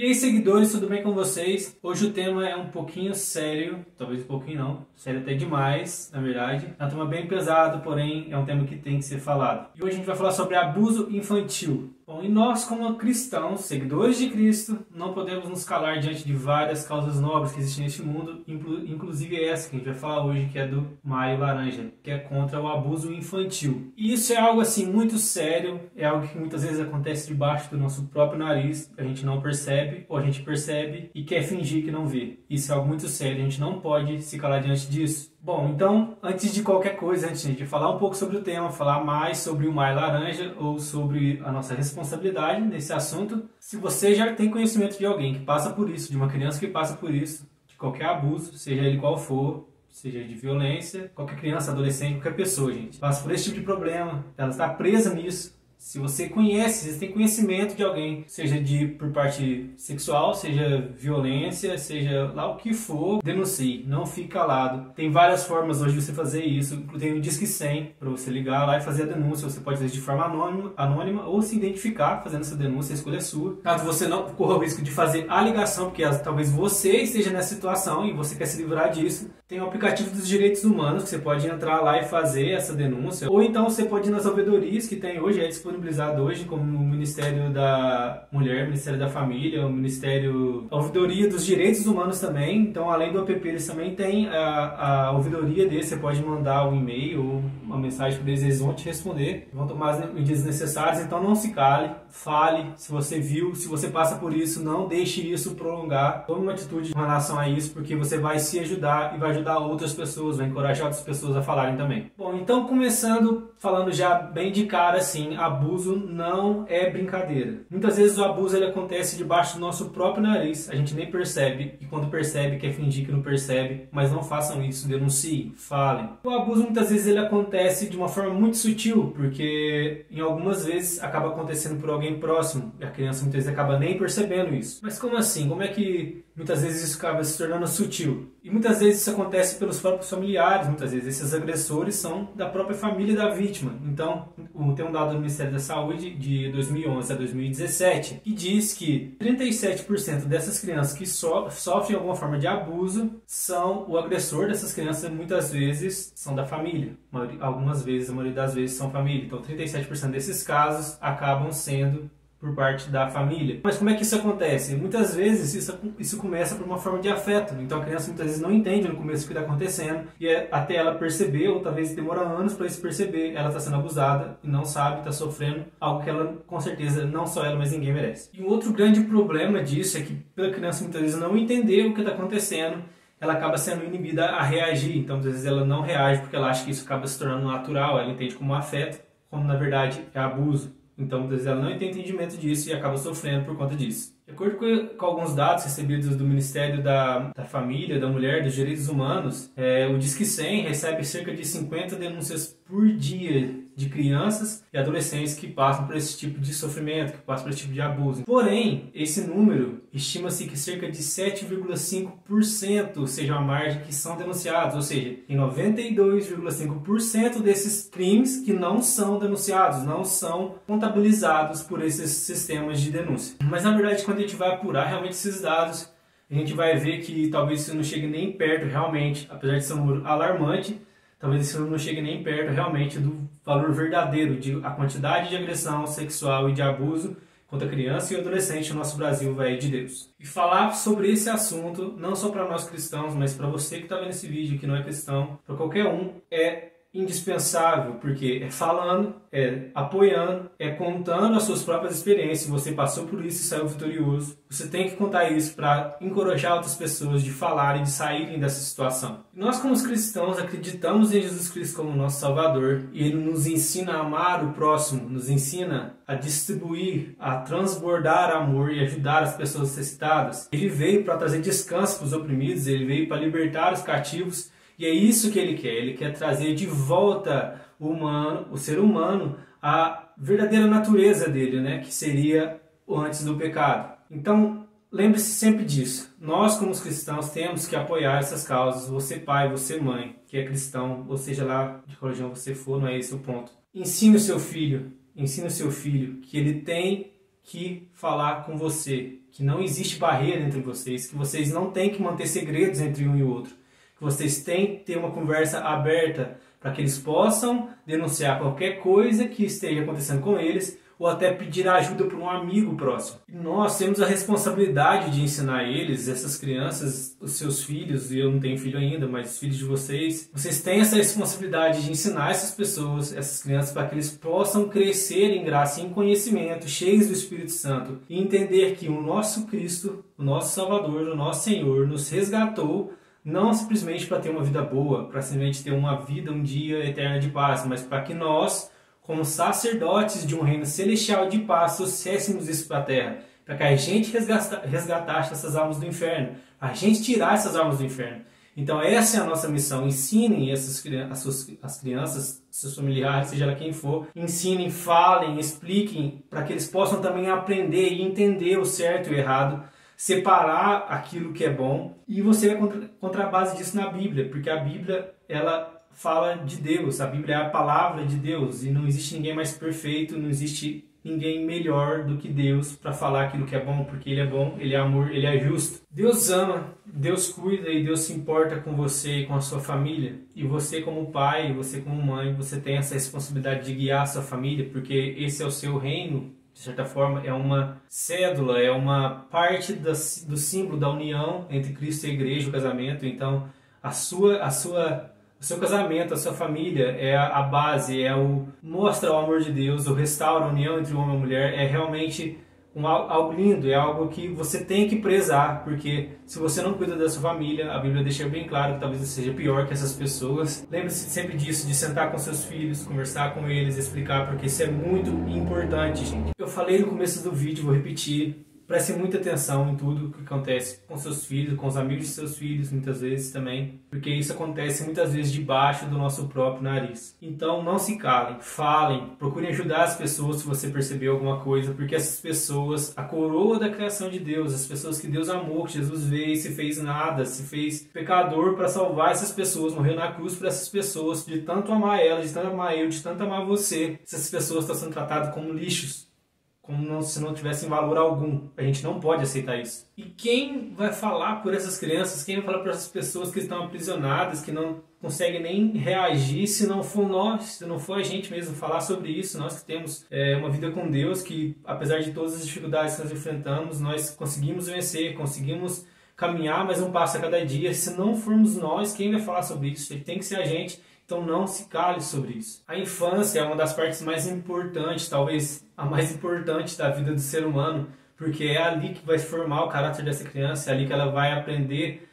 E aí, seguidores, tudo bem com vocês? Hoje o tema é um pouquinho sério, talvez um pouquinho não, sério até demais, na verdade. É um tema bem pesado, porém é um tema que tem que ser falado. E hoje a gente vai falar sobre abuso infantil. Bom, e nós, como cristãos, seguidores de Cristo, não podemos nos calar diante de várias causas nobres que existem neste mundo, inclusive essa que a gente vai falar hoje, que é do Maio Laranja, que é contra o abuso infantil. E isso é algo assim muito sério, é algo que muitas vezes acontece debaixo do nosso próprio nariz, a gente não percebe, ou a gente percebe e quer fingir que não vê. Isso é algo muito sério, a gente não pode se calar diante disso. Bom, então, antes de qualquer coisa, antes de falar um pouco sobre o tema, falar mais sobre o Maio Laranja ou sobre a nossa responsabilidade nesse assunto, se você já tem conhecimento de alguém que passa por isso, de uma criança que passa por isso, de qualquer abuso, seja ele qual for, seja de violência, qualquer criança, adolescente, qualquer pessoa, gente, passa por esse tipo de problema, ela está presa nisso. Se você conhece, se tem conhecimento de alguém, seja por parte sexual, seja violência, seja lá o que for, denuncie, não fique calado. Tem várias formas hoje de você fazer isso, tem o Disque 100 para você ligar lá e fazer a denúncia. Você pode fazer de forma anônima ou se identificar fazendo essa denúncia, a escolha é sua. Caso você não corra o risco de fazer a ligação, porque talvez você esteja nessa situação e você quer se livrar disso, tem o aplicativo dos direitos humanos que você pode entrar lá e fazer essa denúncia. Ou então você pode ir nas ouvidorias que tem hoje, é disponibilizado hoje, como o Ministério da Mulher, o Ministério da Família, o Ministério... A ouvidoria dos direitos humanos também. Então, além do app, eles também têm a ouvidoria deles. Você pode mandar um e-mail ou uma mensagem para eles vão te responder. Vão tomar as medidas necessárias. Então, não se cale. Fale se você viu, se você passa por isso. Não deixe isso prolongar. Tome uma atitude em relação a isso, porque você vai se ajudar e vai ajudar outras pessoas, vai encorajar outras pessoas a falarem também. Bom, então começando falando já bem de cara assim, abuso não é brincadeira. Muitas vezes o abuso ele acontece debaixo do nosso próprio nariz, a gente nem percebe, e quando percebe quer fingir que não percebe, mas não façam isso, denunciem, falem. O abuso muitas vezes ele acontece de uma forma muito sutil, porque em algumas vezes acaba acontecendo por alguém próximo, e a criança muitas vezes acaba nem percebendo isso. Mas como assim? Como é que muitas vezes isso acaba se tornando sutil? E muitas vezes isso acontece pelos próprios familiares, muitas vezes esses agressores são da própria família da vítima. Então, tem um dado do Ministério da Saúde de 2011 a 2017 que diz que 37% dessas crianças que sofrem alguma forma de abuso são o agressor dessas crianças, muitas vezes são da família. Algumas vezes, a maioria das vezes são família. Então, 37% desses casos acabam sendo por parte da família. Mas como é que isso acontece? Muitas vezes isso começa por uma forma de afeto. Então a criança muitas vezes não entende no começo o que está acontecendo e até ela perceber, ou talvez demora anos para isso perceber, ela está sendo abusada e não sabe, está sofrendo algo que ela, com certeza, não só ela, mas ninguém merece. E um outro grande problema disso é que pela criança muitas vezes não entender o que está acontecendo, ela acaba sendo inibida a reagir. Então às vezes ela não reage porque ela acha que isso acaba se tornando natural, ela entende como afeto, quando na verdade é abuso. Então, muitas vezes ela não tem entendimento disso e acaba sofrendo por conta disso. De acordo com alguns dados recebidos do Ministério da Família, da Mulher, dos Direitos Humanos, o Disque 100 recebe cerca de 50 denúncias por dia de crianças e adolescentes que passam por esse tipo de sofrimento, que passam por esse tipo de abuso. Porém, esse número estima-se que cerca de 7,5% seja a margem que são denunciados, ou seja, em 92,5% desses crimes que não são denunciados, não são contabilizados por esses sistemas de denúncia. Mas na verdade, quando a gente vai apurar realmente esses dados, a gente vai ver que talvez isso não chegue nem perto realmente, apesar de ser um número alarmante, talvez isso não chegue nem perto realmente do valor verdadeiro de a quantidade de agressão sexual e de abuso contra criança e adolescente no nosso Brasil, velho de Deus. E falar sobre esse assunto, não só para nós cristãos, mas para você que está vendo esse vídeo que não é cristão, para qualquer um, é indispensável, porque é falando, é apoiando, é contando as suas próprias experiências. Você passou por isso e saiu vitorioso. Você tem que contar isso para encorajar outras pessoas de falarem, de saírem dessa situação. Nós, como os cristãos, acreditamos em Jesus Cristo como nosso Salvador e Ele nos ensina a amar o próximo, nos ensina a distribuir, a transbordar amor e ajudar as pessoas necessitadas. Ele veio para trazer descanso para os oprimidos, Ele veio para libertar os cativos. E é isso que ele quer trazer de volta o ser humano à verdadeira natureza dele, né? Que seria o antes do pecado. Então, lembre-se sempre disso. Nós, como os cristãos, temos que apoiar essas causas. Você pai, você mãe, que é cristão, ou seja lá de qual religião você for, não é esse o ponto. Ensine o seu filho que ele tem que falar com você. que não existe barreira entre vocês, que vocês não têm que manter segredos entre um e o outro, que vocês têm que ter uma conversa aberta para que eles possam denunciar qualquer coisa que esteja acontecendo com eles ou até pedir ajuda para um amigo próximo. E nós temos a responsabilidade de ensinar eles, essas crianças, os seus filhos, e eu não tenho filho ainda, mas os filhos de vocês têm essa responsabilidade de ensinar essas pessoas, essas crianças, para que eles possam crescer em graça e em conhecimento, cheios do Espírito Santo, e entender que o nosso Cristo, o nosso Salvador, o nosso Senhor, nos resgatou não simplesmente para ter uma vida boa, para simplesmente ter uma vida, um dia eterno de paz, mas para que nós, como sacerdotes de um reino celestial de paz, trouxéssemos isso para a terra, para que a gente resgatasse essas almas do inferno, a gente tirar essas almas do inferno. Então essa é a nossa missão. Ensinem as crianças, seus familiares, seja lá quem for, ensinem, falem, expliquem, para que eles possam também aprender e entender o certo e o errado, separar aquilo que é bom. E você vai encontrar a base disso na Bíblia, porque a Bíblia, ela fala de Deus, a Bíblia é a palavra de Deus, e não existe ninguém mais perfeito, não existe ninguém melhor do que Deus para falar aquilo que é bom, porque Ele é bom, Ele é amor, Ele é justo. Deus ama, Deus cuida e Deus se importa com você e com a sua família. E você como pai, você como mãe, você tem essa responsabilidade de guiar a sua família, porque esse é o seu reino. De certa forma, é uma cédula, é uma parte do símbolo da união entre Cristo e a igreja, o casamento. Então, o seu casamento, a sua família é a base, mostra o amor de Deus, o restaura a união entre o homem e a mulher, é realmente algo lindo, é algo que você tem que prezar, porque se você não cuida da sua família, a Bíblia deixa bem claro que talvez você seja pior que essas pessoas. Lembre-se sempre disso, de sentar com seus filhos, conversar com eles, explicar, porque isso é muito importante, gente. Eu falei no começo do vídeo, vou repetir. Preste muita atenção em tudo que acontece com seus filhos, com os amigos de seus filhos, muitas vezes também, porque isso acontece muitas vezes debaixo do nosso próprio nariz. Então não se calem, falem, procurem ajudar as pessoas se você perceber alguma coisa, porque essas pessoas, a coroa da criação de Deus, as pessoas que Deus amou, que Jesus veio e se fez nada, se fez pecador para salvar essas pessoas, morreu na cruz para essas pessoas, de tanto amar elas, de tanto amar eu, de tanto amar você. Essas pessoas estão sendo tratadas como lixos, como se não tivessem valor algum. A gente não pode aceitar isso. E quem vai falar por essas crianças, quem vai falar por essas pessoas que estão aprisionadas, que não conseguem nem reagir, se não for nós, se não for a gente mesmo falar sobre isso, nós que temos uma vida com Deus, que apesar de todas as dificuldades que nós enfrentamos, nós conseguimos vencer, conseguimos caminhar mais um passo a cada dia. Se não formos nós, quem vai falar sobre isso? Tem que ser a gente. Então não se cale sobre isso. A infância é uma das partes mais importantes, talvez a mais importante da vida do ser humano, porque é ali que vai formar o caráter dessa criança, é ali que ela vai aprender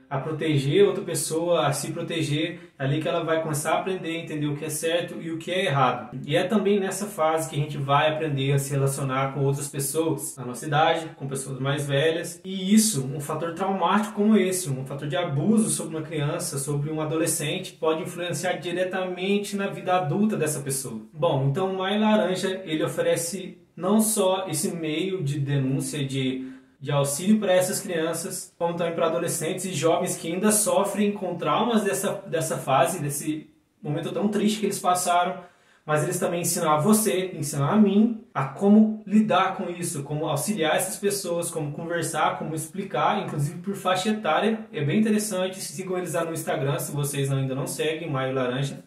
a proteger outra pessoa, a se proteger, é ali que ela vai começar a aprender a entender o que é certo e o que é errado. E é também nessa fase que a gente vai aprender a se relacionar com outras pessoas, na nossa idade, com pessoas mais velhas. E isso, um fator traumático como esse, um fator de abuso sobre uma criança, sobre um adolescente, pode influenciar diretamente na vida adulta dessa pessoa. Bom, então o My Laranja, ele oferece não só esse meio de denúncia, de auxílio para essas crianças, como também para adolescentes e jovens que ainda sofrem com traumas dessa fase, desse momento tão triste que eles passaram, mas eles também ensinam a você, ensinam a mim, a como lidar com isso, como auxiliar essas pessoas, como conversar, como explicar, inclusive por faixa etária. É bem interessante, sigam eles lá no Instagram, se vocês ainda não seguem, Maio Laranja.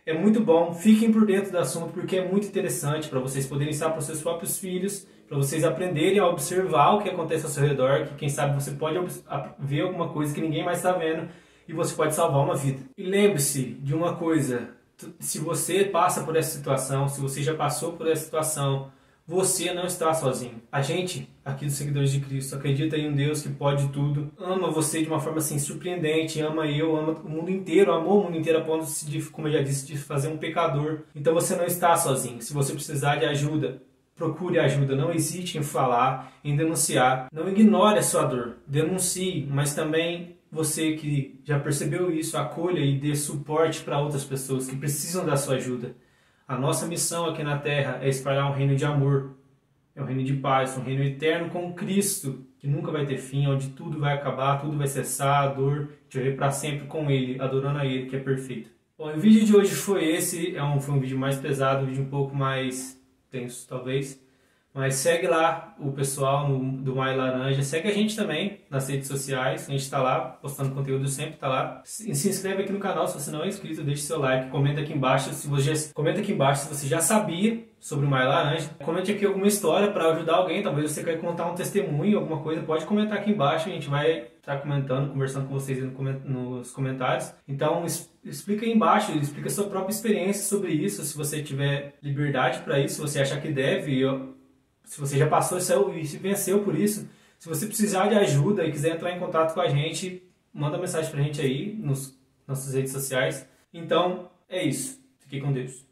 É muito bom, fiquem por dentro do assunto, porque é muito interessante para vocês poderem estar para os seus próprios filhos, para vocês aprenderem a observar o que acontece ao seu redor, que quem sabe você pode ver alguma coisa que ninguém mais está vendo e você pode salvar uma vida. E lembre-se de uma coisa, se você passa por essa situação, se você já passou por essa situação, você não está sozinho. A gente, aqui dos Seguidores de Cristo, acredita em um Deus que pode tudo, ama você de uma forma assim surpreendente, ama o mundo inteiro, amou o mundo inteiro a ponto de, como eu já disse, de fazer um pecador. Então você não está sozinho. Se você precisar de ajuda, procure ajuda. Não hesite em falar, em denunciar. Não ignore a sua dor. Denuncie, mas também você que já percebeu isso, acolha e dê suporte para outras pessoas que precisam da sua ajuda. A nossa missão aqui na Terra é espalhar um reino de amor, é um reino de paz, um reino eterno com Cristo, que nunca vai ter fim, onde tudo vai acabar, tudo vai cessar, a dor, a gente vai viver para sempre com Ele, adorando a Ele, que é perfeito. Bom, o vídeo de hoje foi esse, foi um vídeo mais pesado, um vídeo um pouco mais tenso, talvez, Mas segue lá o pessoal do Maio Laranja, segue a gente também nas redes sociais, a gente está lá postando conteúdo, sempre está lá. Se inscreve aqui no canal se você não é inscrito, deixe seu like, comenta aqui embaixo se você já sabia sobre o Maio Laranja. Comente aqui alguma história para ajudar alguém, talvez você queira contar um testemunho, alguma coisa, pode comentar aqui embaixo, a gente vai estar comentando, conversando com vocês nos comentários. Então explica aí embaixo, explica a sua própria experiência sobre isso, se você tiver liberdade para isso, se você achar que deve, se você já passou e se venceu por isso. Se você precisar de ajuda e quiser entrar em contato com a gente, manda mensagem pra gente aí nas nossas redes sociais. Então, é isso. Fique com Deus.